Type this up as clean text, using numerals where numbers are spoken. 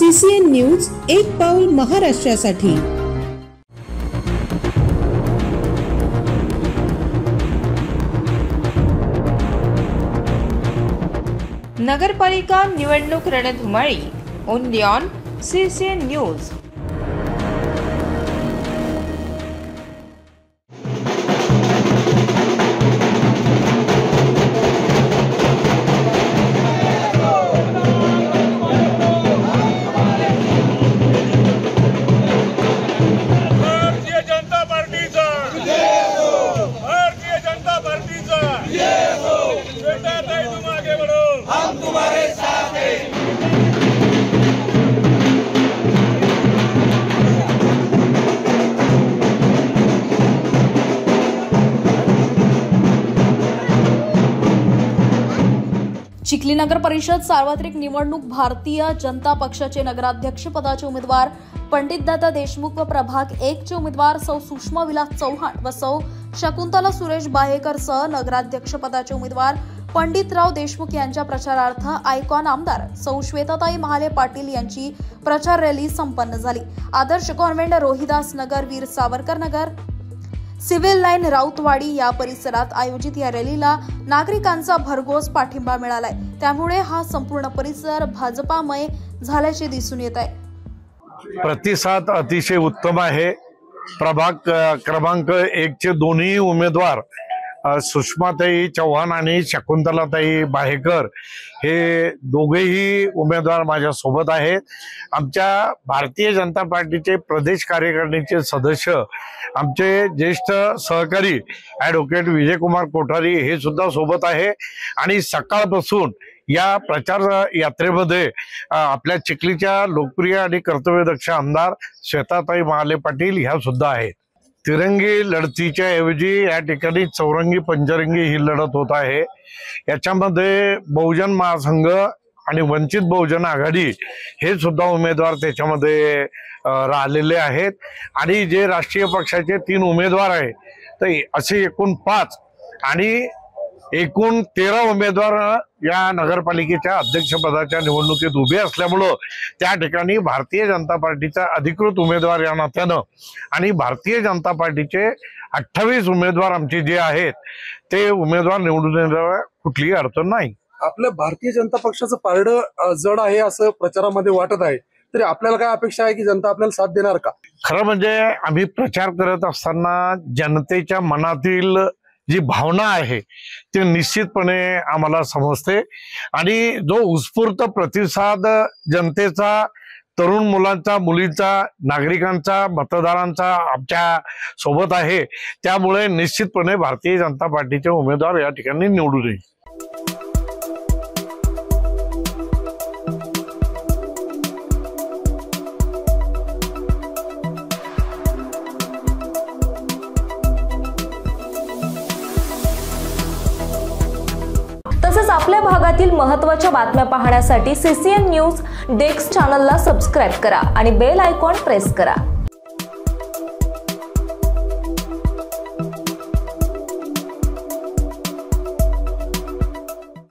CCN news, एक पाऊल महाराष्ट्रासाठी। नगरपालिका निवडणूक रणधुमाळी ओनली ऑन CCN न्यूज। चिखली नगर परिषद सार्वत्रिक निवडणूक भारतीय जनता पक्षाचे नगराध्यक्ष पदाचे उमेदवार पंडितदादा देशमुख व प्रभाग 1 चे उमेदवार सौ सुषमा विलास चौहान व सौ शकुंतला सुरेश बाहेकर सह नगराध्यक्ष पदाचे उमेदवार पंडितराव देशमुख यांच्या प्रचारार्थ आयकॉन आमदार सौ श्वेताताई महाले पाटील यांची प्रचार रॅली संपन्न झाली। आदर्श कॉन्व्हेंट, रोहिदास नगर, वीर सावरकर नगर, सिव्हिल लाईन, राऊतवाडी या परिसरात आयोजित या रॅलीला नागरिकांचा भरघोस पाठिंबा मिळालाय। त्यामुळे हा संपूर्ण परिसर भाजपामय झाल्याचे दिसून येत आहे। प्रतिसाद अतिशय उत्तम आहे। प्रभाग क्रमांक 1 चे दोन्ही उमेदवार सुषमाताई चव्हाण आणि शकुंतलाताई बाहेकर हे दोघेही उमेदवार माझ्या सोबत आहेत। आमच्या भारतीय जनता पार्टीचे प्रदेश कार्यकारिणीचे सदस्य, आमचे ज्येष्ठ सहकारी ॲडव्होकेट विजयकुमार कोठारी हे सुद्धा सोबत आहे आणि सकाळपासून या प्रचार यात्रेमध्ये आपल्या चिखलीच्या लोकप्रिय आणि कर्तव्यदक्ष आमदार श्वेताताई महाले पाटील ह्या सुद्धा आहेत। तिरंगी लढतीच्या ऐवजी या ठिकाणी चौरंगी पंचरंगी ही लढत होत आहे। याच्यामध्ये बहुजन महासंघ आणि वंचित बहुजन आघाडी हे सुद्धा उमेदवार त्याच्यामध्ये राहिलेले आहेत आणि जे राष्ट्रीय पक्षाचे 3 उमेदवार आहेत तर असे एकूण 5 आणि एकूण 13 उमेदवार या नगरपालिकेच्या अध्यक्षपदाच्या निवडणुकीत उभे असल्यामुळं त्या ठिकाणी भारतीय जनता पार्टीचा अधिकृत उमेदवार या नात्यानं आणि भारतीय जनता पार्टीचे 28 उमेदवार आमचे जे आहेत ते उमेदवार निवडून येण्याला कुठलीही अडचण नाही। आपलं भारतीय जनता पक्षाचं पारडं जड आहे असं प्रचारामध्ये वाटत आहे, तरी आपल्याला काय अपेक्षा आहे की जनता आपल्याला साथ देणार का? खरं म्हणजे आम्ही प्रचार करत असताना जनतेच्या मनातील जी भावना आहे ती निश्चितपणे आम्हाला समजते आणि जो उत्स्फूर्त प्रतिसाद जनतेचा, तरुण मुलांचा, मुलींचा, नागरिकांचा, मतदारांचा आमच्या सोबत आहे, त्यामुळे निश्चितपणे भारतीय जनता पार्टीचे उमेदवार या ठिकाणी निवडून येईल। तसेच आपल्या भागातील महत्त्वाच्या बातम्या पाहण्यासाठी CCN न्यूज डेस्क चॅनलला सबस्क्राइब करा आणि बेल आयकॉन प्रेस करा।